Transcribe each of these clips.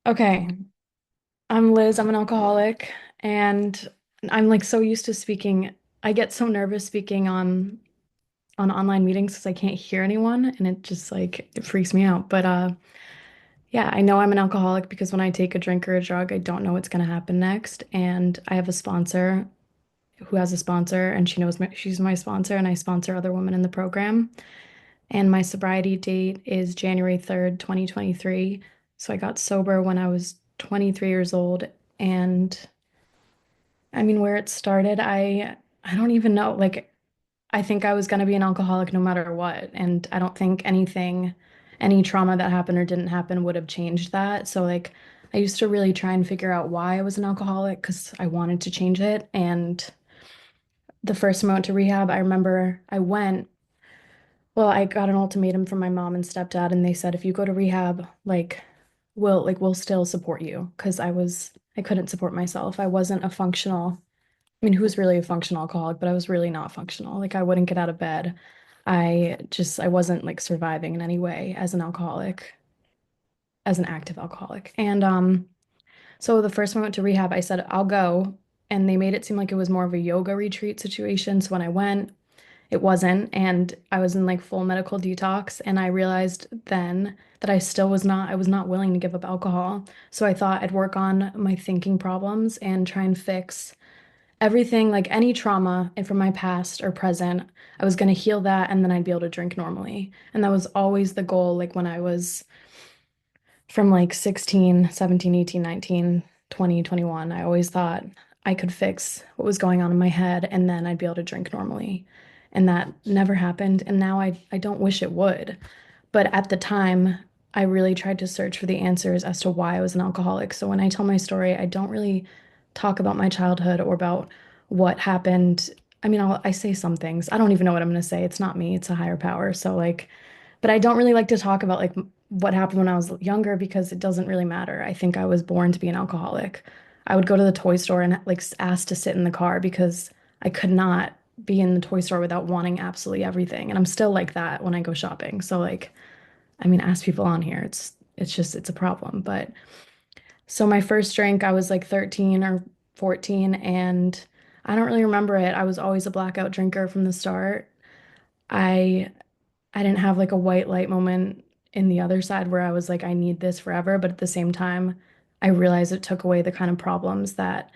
Okay, I'm Liz. I'm an alcoholic, and I'm like so used to speaking. I get so nervous speaking on online meetings because I can't hear anyone, and it just like it freaks me out. But yeah, I know I'm an alcoholic because when I take a drink or a drug, I don't know what's gonna happen next. And I have a sponsor who has a sponsor, and she's my sponsor, and I sponsor other women in the program. And my sobriety date is January 3rd, 2023. So I got sober when I was 23 years old, and I mean, where it started, I don't even know. Like, I think I was gonna be an alcoholic no matter what, and I don't think any trauma that happened or didn't happen would have changed that. So like, I used to really try and figure out why I was an alcoholic because I wanted to change it. And the first time I went to rehab, I remember I got an ultimatum from my mom and stepdad, and they said if you go to rehab, we'll still support you because I couldn't support myself. I wasn't a functional I mean, who's really a functional alcoholic? But I was really not functional. Like I wouldn't get out of bed. I wasn't like surviving in any way as an alcoholic, as an active alcoholic. And so the first time I went to rehab, I said, I'll go. And they made it seem like it was more of a yoga retreat situation. So when I went, it wasn't. And I was in like full medical detox. And I realized then that I was not willing to give up alcohol. So I thought I'd work on my thinking problems and try and fix everything, like any trauma from my past or present, I was going to heal that and then I'd be able to drink normally. And that was always the goal, like when I was from like 16, 17, 18, 19, 20, 21. I always thought I could fix what was going on in my head and then I'd be able to drink normally. And that never happened. And now I don't wish it would. But at the time, I really tried to search for the answers as to why I was an alcoholic. So when I tell my story, I don't really talk about my childhood or about what happened. I mean, I say some things. I don't even know what I'm going to say. It's not me, it's a higher power. So, like, but I don't really like to talk about like what happened when I was younger because it doesn't really matter. I think I was born to be an alcoholic. I would go to the toy store and like ask to sit in the car because I could not be in the toy store without wanting absolutely everything. And I'm still like that when I go shopping. So, like, I mean, ask people on here. It's a problem. But so my first drink, I was like 13 or 14, and I don't really remember it. I was always a blackout drinker from the start. I I didn't have like a white light moment in the other side where I was like, I need this forever. But at the same time, I realized it took away the kind of problems that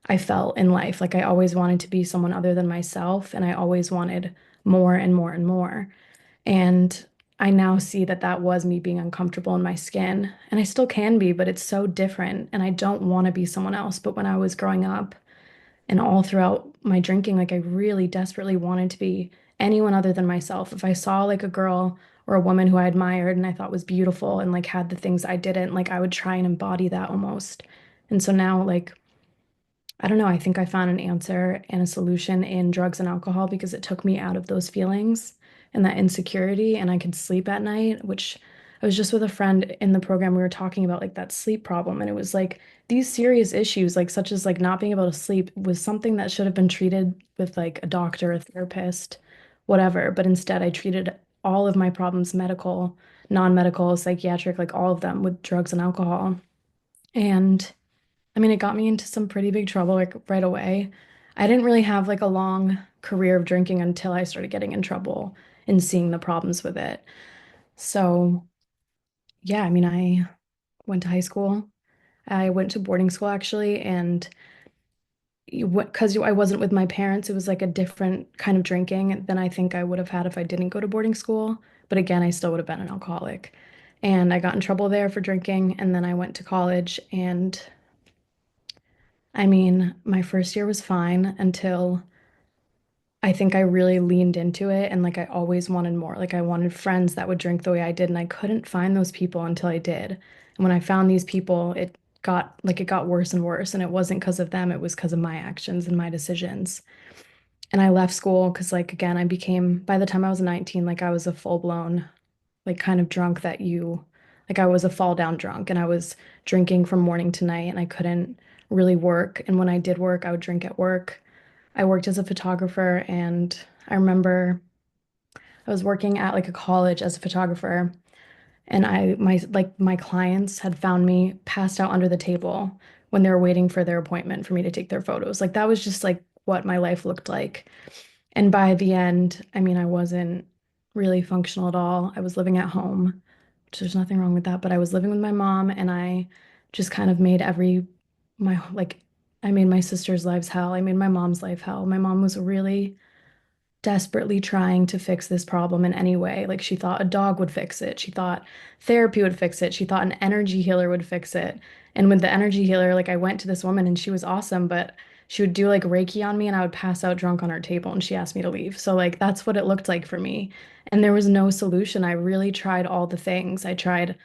I felt in life. Like I always wanted to be someone other than myself, and I always wanted more and more and more. And I now see that that was me being uncomfortable in my skin. And I still can be, but it's so different. And I don't want to be someone else. But when I was growing up and all throughout my drinking, like I really desperately wanted to be anyone other than myself. If I saw like a girl or a woman who I admired and I thought was beautiful and like had the things I didn't, like I would try and embody that almost. And so now, like, I don't know. I think I found an answer and a solution in drugs and alcohol because it took me out of those feelings and that insecurity, and I could sleep at night, which I was just with a friend in the program. We were talking about like that sleep problem, and it was like these serious issues, like such as like not being able to sleep, was something that should have been treated with like a doctor, a therapist, whatever. But instead, I treated all of my problems, medical, non-medical, psychiatric, like all of them with drugs and alcohol. And I mean, it got me into some pretty big trouble like right away. I didn't really have like a long career of drinking until I started getting in trouble and seeing the problems with it. So, yeah, I mean, I went to high school. I went to boarding school actually, and because I wasn't with my parents, it was like a different kind of drinking than I think I would have had if I didn't go to boarding school. But again, I still would have been an alcoholic. And I got in trouble there for drinking, and then I went to college and I mean, my first year was fine until I think I really leaned into it and like I always wanted more. Like I wanted friends that would drink the way I did and I couldn't find those people until I did. And when I found these people, it got worse and worse and it wasn't because of them, it was because of my actions and my decisions. And I left school because like again, I became by the time I was 19, like I was a full-blown like kind of drunk that you like I was a fall down drunk and I was drinking from morning to night and I couldn't really work. And when I did work, I would drink at work. I worked as a photographer and I remember I was working at like a college as a photographer And my clients had found me passed out under the table when they were waiting for their appointment for me to take their photos. Like that was just like what my life looked like. And by the end, I mean, I wasn't really functional at all. I was living at home, which there's nothing wrong with that, but I was living with my mom and I just kind of made my, like, I made my sister's lives hell. I made my mom's life hell. My mom was really desperately trying to fix this problem in any way. Like she thought a dog would fix it. She thought therapy would fix it. She thought an energy healer would fix it. And with the energy healer, like I went to this woman and she was awesome, but she would do like Reiki on me and I would pass out drunk on her table and she asked me to leave. So like that's what it looked like for me. And there was no solution. I really tried all the things. I tried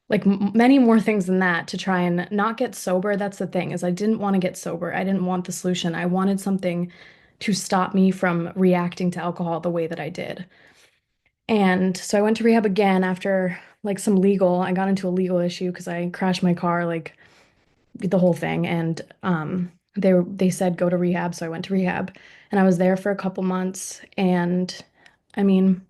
like m many more things than that to try and not get sober. That's the thing, is I didn't want to get sober. I didn't want the solution. I wanted something to stop me from reacting to alcohol the way that I did. And so I went to rehab again after like I got into a legal issue because I crashed my car, like the whole thing. And they said go to rehab, so I went to rehab and I was there for a couple months. And I mean,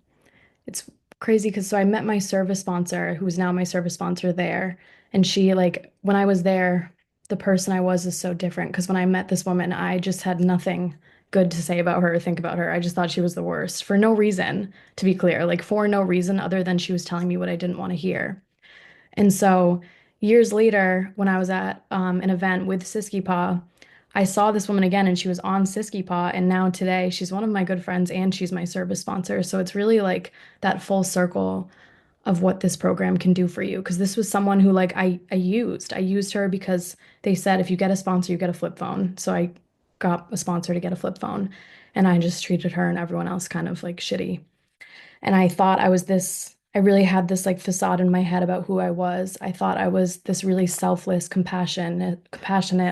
it's crazy because so I met my service sponsor, who's now my service sponsor there, and she like when I was there, the person I was is so different because when I met this woman, I just had nothing good to say about her or think about her. I just thought she was the worst for no reason, to be clear, like for no reason other than she was telling me what I didn't want to hear. And so years later, when I was at an event with CSCYPAA, I saw this woman again and she was on CSCYPAA. And now today she's one of my good friends and she's my service sponsor. So it's really like that full circle of what this program can do for you. Because this was someone who like I used. I used her because they said if you get a sponsor, you get a flip phone. So I got a sponsor to get a flip phone. And I just treated her and everyone else kind of like shitty. And I thought I really had this like facade in my head about who I was. I thought I was this really selfless, compassionate,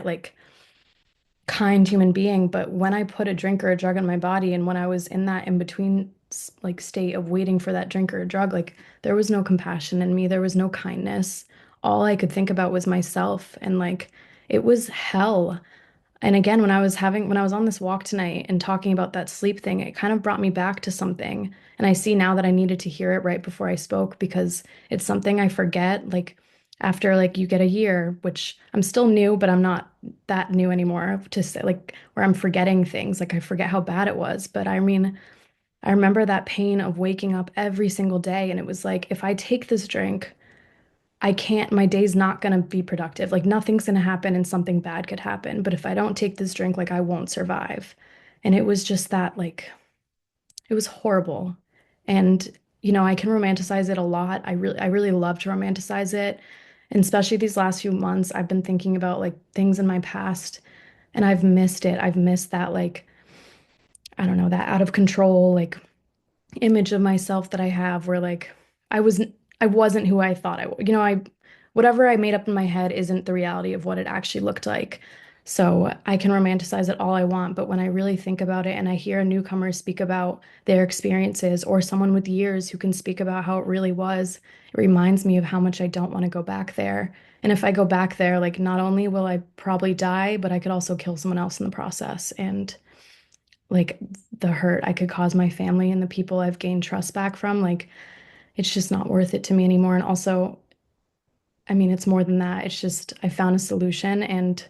like kind human being. But when I put a drink or a drug in my body, and when I was in that in between like state of waiting for that drink or a drug, like there was no compassion in me, there was no kindness. All I could think about was myself. And like it was hell. And again, when I was on this walk tonight and talking about that sleep thing, it kind of brought me back to something. And I see now that I needed to hear it right before I spoke because it's something I forget. Like after like you get a year, which I'm still new, but I'm not that new anymore to say like where I'm forgetting things. Like I forget how bad it was. But I mean, I remember that pain of waking up every single day. And it was like, if I take this drink, my day's not going to be productive. Like nothing's going to happen and something bad could happen. But if I don't take this drink, like I won't survive. And it was just that, like, it was horrible. And, I can romanticize it a lot. I really love to romanticize it. And especially these last few months, I've been thinking about like things in my past and I've missed it. I've missed that, like, I don't know, that out of control, like, image of myself that I have where like I wasn't I wasn't who I thought I was. I whatever I made up in my head isn't the reality of what it actually looked like. So I can romanticize it all I want, but when I really think about it and I hear a newcomer speak about their experiences or someone with years who can speak about how it really was, it reminds me of how much I don't want to go back there. And if I go back there, like not only will I probably die, but I could also kill someone else in the process. And like the hurt I could cause my family and the people I've gained trust back from, like it's just not worth it to me anymore. And also, I mean, it's more than that. It's just I found a solution and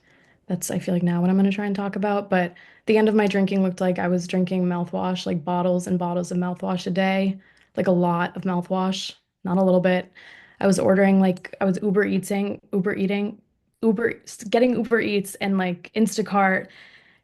that's I feel like now what I'm going to try and talk about. But the end of my drinking looked like I was drinking mouthwash, like bottles and bottles of mouthwash a day, like a lot of mouthwash, not a little bit. I was Uber, getting Uber Eats and like Instacart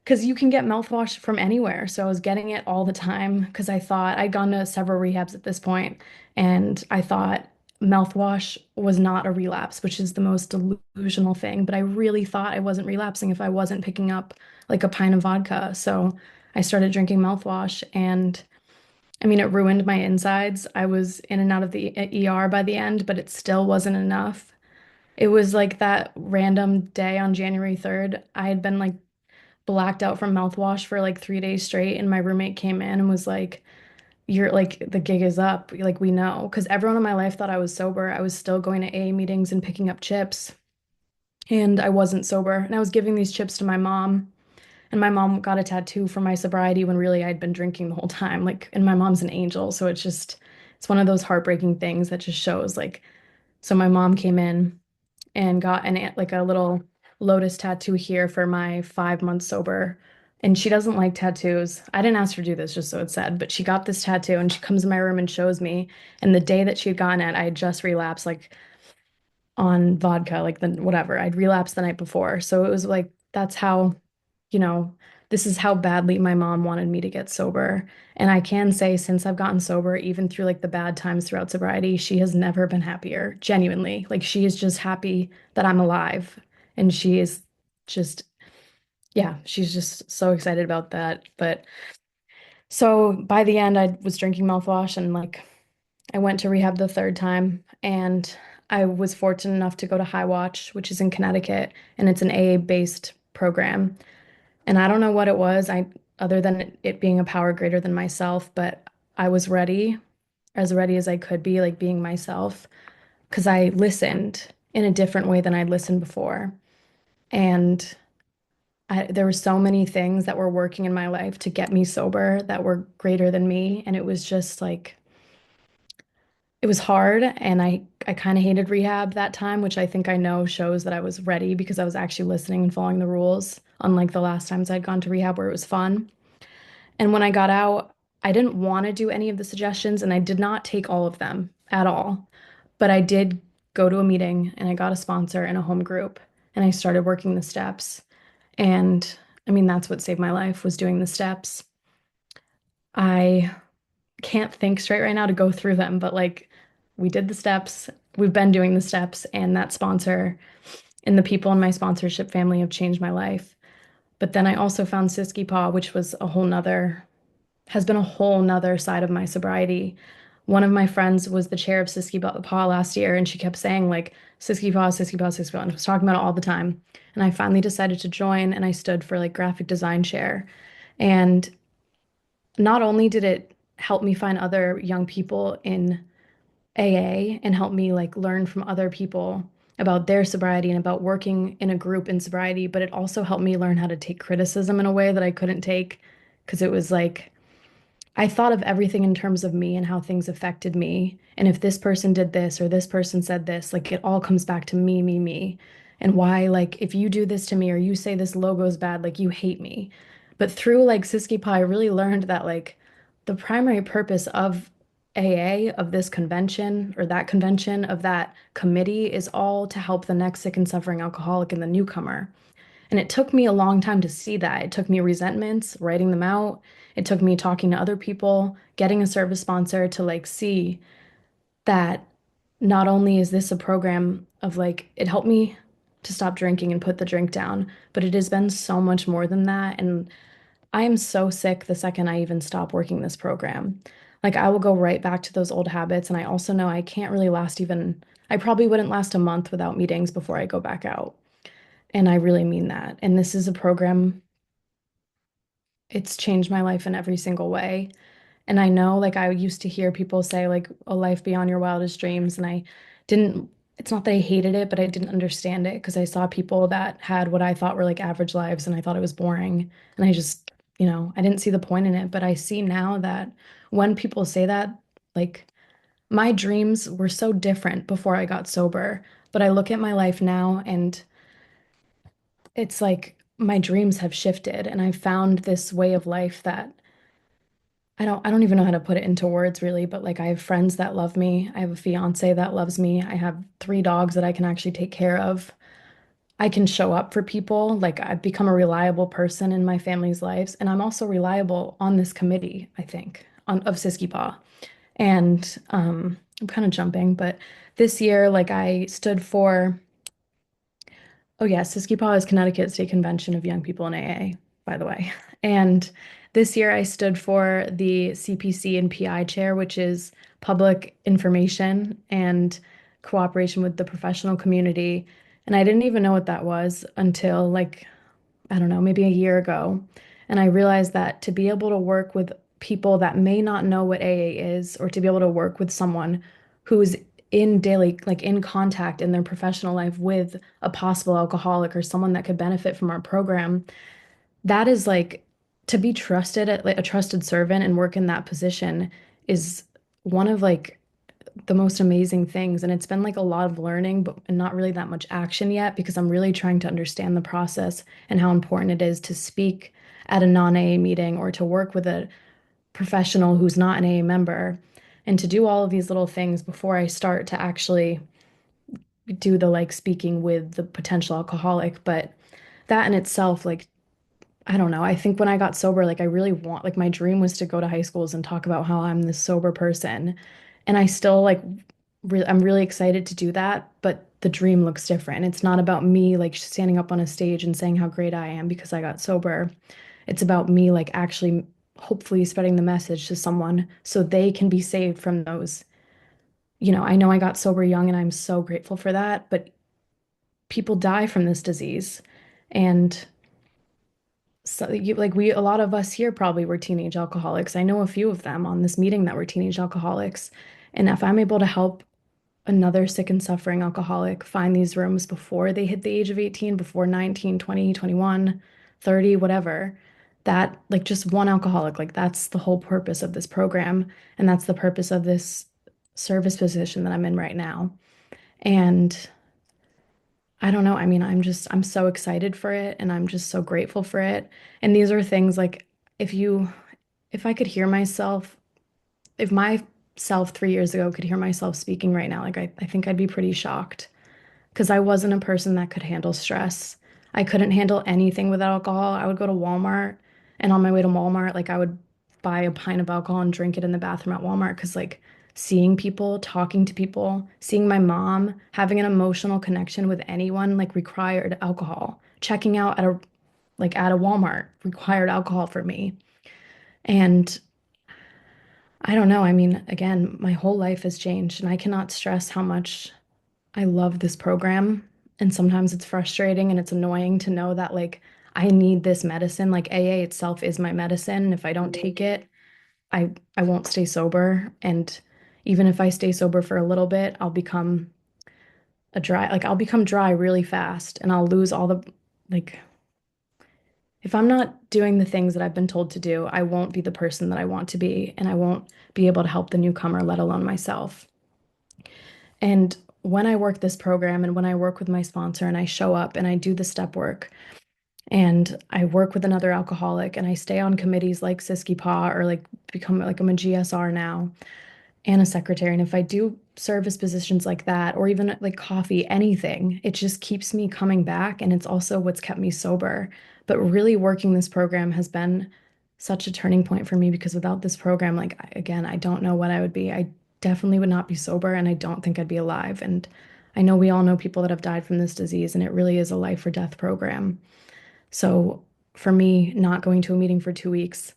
because you can get mouthwash from anywhere. So I was getting it all the time because I thought I'd gone to several rehabs at this point, and I thought mouthwash was not a relapse, which is the most delusional thing. But I really thought I wasn't relapsing if I wasn't picking up like a pint of vodka. So I started drinking mouthwash, and I mean, it ruined my insides. I was in and out of the ER by the end, but it still wasn't enough. It was like that random day on January 3rd. I had been like blacked out from mouthwash for like 3 days straight. And my roommate came in and was like, you're like, the gig is up. Like, we know. Because everyone in my life thought I was sober. I was still going to AA meetings and picking up chips. And I wasn't sober. And I was giving these chips to my mom. And my mom got a tattoo for my sobriety when really I'd been drinking the whole time. Like, and my mom's an angel. So it's just it's one of those heartbreaking things that just shows like, so my mom came in and got like a little lotus tattoo here for my 5 months sober. And she doesn't like tattoos. I didn't ask her to do this, just so it's said, but she got this tattoo and she comes in my room and shows me. And the day that she had gotten it, I had just relapsed like on vodka, like the whatever. I'd relapsed the night before. So it was like that's how, you know, this is how badly my mom wanted me to get sober. And I can say since I've gotten sober, even through like the bad times throughout sobriety, she has never been happier, genuinely. Like she is just happy that I'm alive. And she is just, yeah, she's just so excited about that. But so by the end, I was drinking mouthwash and like I went to rehab the third time, and I was fortunate enough to go to High Watch, which is in Connecticut, and it's an AA-based program. And I don't know what it was, other than it being a power greater than myself, but I was ready as I could be, like being myself, because I listened in a different way than I'd listened before. And there were so many things that were working in my life to get me sober that were greater than me. And it was just like, it was hard, and I kind of hated rehab that time, which I think I know shows that I was ready because I was actually listening and following the rules, unlike the last times I'd gone to rehab where it was fun. And when I got out, I didn't want to do any of the suggestions, and I did not take all of them at all. But I did go to a meeting and I got a sponsor and a home group, and I started working the steps. And I mean, that's what saved my life was doing the steps. I can't think straight right now to go through them, but like we did the steps, we've been doing the steps, and that sponsor and the people in my sponsorship family have changed my life. But then I also found CSCYPAA, which was has been a whole nother side of my sobriety. One of my friends was the chair of CSCYPAA last year, and she kept saying like CSCYPAA, CSCYPAA, CSCYPAA, and was talking about it all the time. And I finally decided to join, and I stood for like graphic design chair. And not only did it help me find other young people in AA and help me like learn from other people about their sobriety and about working in a group in sobriety, but it also helped me learn how to take criticism in a way that I couldn't take because it was like I thought of everything in terms of me and how things affected me. And if this person did this or this person said this, like it all comes back to me, me, me. And why, like, if you do this to me or you say this logo is bad, like you hate me. But through like Siski Pie, I really learned that like the primary purpose of AA, of this convention or that convention, of that committee is all to help the next sick and suffering alcoholic and the newcomer. And it took me a long time to see that. It took me resentments, writing them out. It took me talking to other people, getting a service sponsor to like see that not only is this a program of like, it helped me to stop drinking and put the drink down, but it has been so much more than that. And I am so sick the second I even stop working this program. Like, I will go right back to those old habits. And I also know I can't really last even, I probably wouldn't last a month without meetings before I go back out. And I really mean that. And this is a program, it's changed my life in every single way. And I know, like, I used to hear people say, like, a life beyond your wildest dreams. And I didn't, it's not that I hated it, but I didn't understand it because I saw people that had what I thought were like average lives and I thought it was boring. And I just, I didn't see the point in it. But I see now that when people say that, like, my dreams were so different before I got sober. But I look at my life now and it's like my dreams have shifted and I've found this way of life that I don't even know how to put it into words really, but like I have friends that love me. I have a fiance that loves me. I have 3 dogs that I can actually take care of. I can show up for people. Like I've become a reliable person in my family's lives, and I'm also reliable on this committee, I think, of Siskipa. And I'm kind of jumping, but this year, like I stood for Oh yes, CSCYPAA is Connecticut State Convention of Young People in AA, by the way. And this year I stood for the CPC and PI chair, which is public information and cooperation with the professional community. And I didn't even know what that was until like, I don't know, maybe a year ago. And I realized that to be able to work with people that may not know what AA is, or to be able to work with someone who's in daily, like in contact in their professional life with a possible alcoholic or someone that could benefit from our program, that is like to be trusted, like a trusted servant and work in that position is one of like the most amazing things. And it's been like a lot of learning, but and not really that much action yet because I'm really trying to understand the process and how important it is to speak at a non-AA meeting or to work with a professional who's not an AA member and to do all of these little things before I start to actually do the like speaking with the potential alcoholic. But that in itself, like, I don't know. I think when I got sober, like I really want, like my dream was to go to high schools and talk about how I'm this sober person. And I still like, I'm really excited to do that, but the dream looks different. It's not about me like standing up on a stage and saying how great I am because I got sober. It's about me like actually hopefully spreading the message to someone so they can be saved from those. I know I got sober young and I'm so grateful for that, but people die from this disease. And so a lot of us here probably were teenage alcoholics. I know a few of them on this meeting that were teenage alcoholics. And if I'm able to help another sick and suffering alcoholic find these rooms before they hit the age of 18, before 19, 20, 21, 30, whatever, that like just one alcoholic, like that's the whole purpose of this program. And that's the purpose of this service position that I'm in right now. And I don't know. I mean, I'm so excited for it and I'm just so grateful for it. And these are things like if you, if I could hear myself, if my self 3 years ago could hear myself speaking right now, like I think I'd be pretty shocked because I wasn't a person that could handle stress. I couldn't handle anything with alcohol. I would go to Walmart and on my way to Walmart, like I would buy a pint of alcohol and drink it in the bathroom at Walmart because like seeing people, talking to people, seeing my mom, having an emotional connection with anyone like required alcohol. Checking out at a Walmart required alcohol for me. And I don't know. I mean, again, my whole life has changed and I cannot stress how much I love this program, and sometimes it's frustrating and it's annoying to know that like I need this medicine. Like AA itself is my medicine, and if I don't take it, I won't stay sober. And even if I stay sober for a little bit, I'll become dry really fast, and I'll lose all the like if I'm not doing the things that I've been told to do, I won't be the person that I want to be, and I won't be able to help the newcomer, let alone myself. And when I work this program and when I work with my sponsor and I show up and I do the step work and I work with another alcoholic and I stay on committees like CSCYPAA or like become like I'm a GSR now and a secretary. And if I do service positions like that or even like coffee, anything, it just keeps me coming back. And it's also what's kept me sober. But really working this program has been such a turning point for me because without this program, like again, I don't know what I would be. I definitely would not be sober and I don't think I'd be alive. And I know we all know people that have died from this disease, and it really is a life or death program. So for me, not going to a meeting for 2 weeks,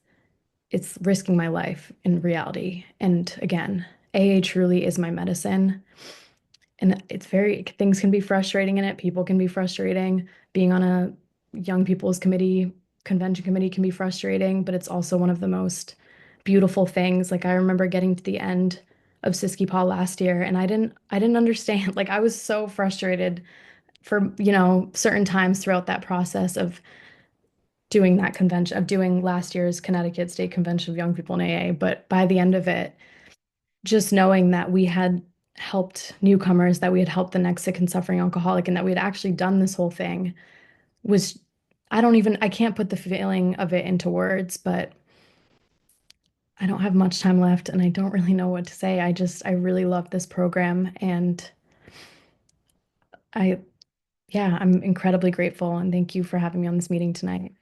it's risking my life in reality. And again, AA truly is my medicine. And things can be frustrating in it. People can be frustrating. Being on a young people's committee, convention committee can be frustrating, but it's also one of the most beautiful things. Like I remember getting to the end of Siski Paw last year and I didn't understand. Like I was so frustrated for, certain times throughout that process of doing that convention, of doing last year's Connecticut State Convention of Young People in AA. But by the end of it, just knowing that we had helped newcomers, that we had helped the next sick and suffering alcoholic, and that we had actually done this whole thing was, I can't put the feeling of it into words, but I don't have much time left and I don't really know what to say. I really love this program and I, yeah, I'm incredibly grateful and thank you for having me on this meeting tonight.